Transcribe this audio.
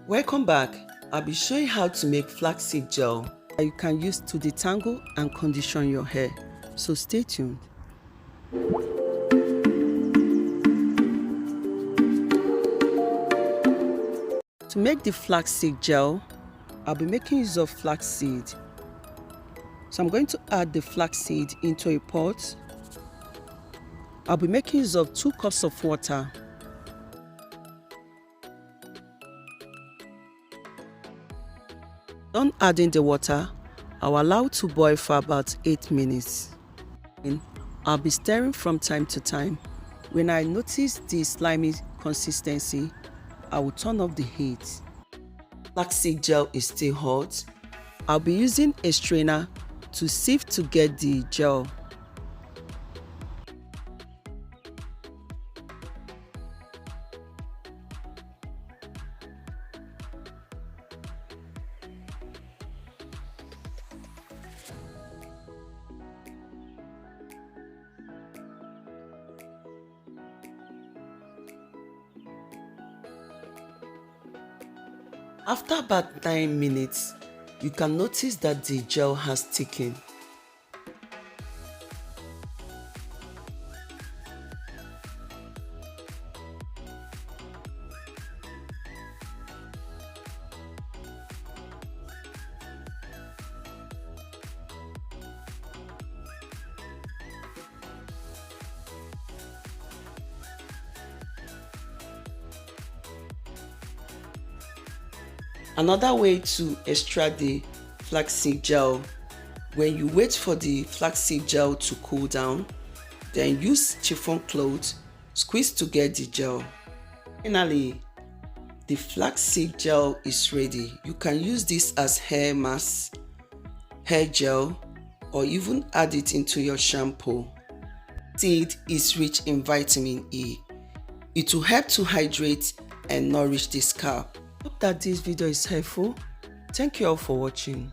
Welcome back. I'll be showing how to make flaxseed gel that you can use to detangle and condition your hair. So stay tuned. To make the flaxseed gel, I'll be making use of flaxseed. So I'm going to add the flaxseed into a pot. I'll be making use of 2 cups of water. On adding the water, I'll allow it to boil for about 8 minutes. I'll be stirring from time to time. When I notice the slimy consistency, I will turn off the heat. Flaxseed gel is still hot. I'll be using a strainer to sieve to get the gel. After about 9 minutes, you can notice that the gel has thickened. Another way to extract the flaxseed gel, when you wait for the flaxseed gel to cool down, then use chiffon cloth, squeeze to get the gel. Finally, the flaxseed gel is ready. You can use this as hair mask, hair gel, or even add it into your shampoo. Seed is rich in vitamin E. It will help to hydrate and nourish the scalp. Hope that this video is helpful. Thank you all for watching.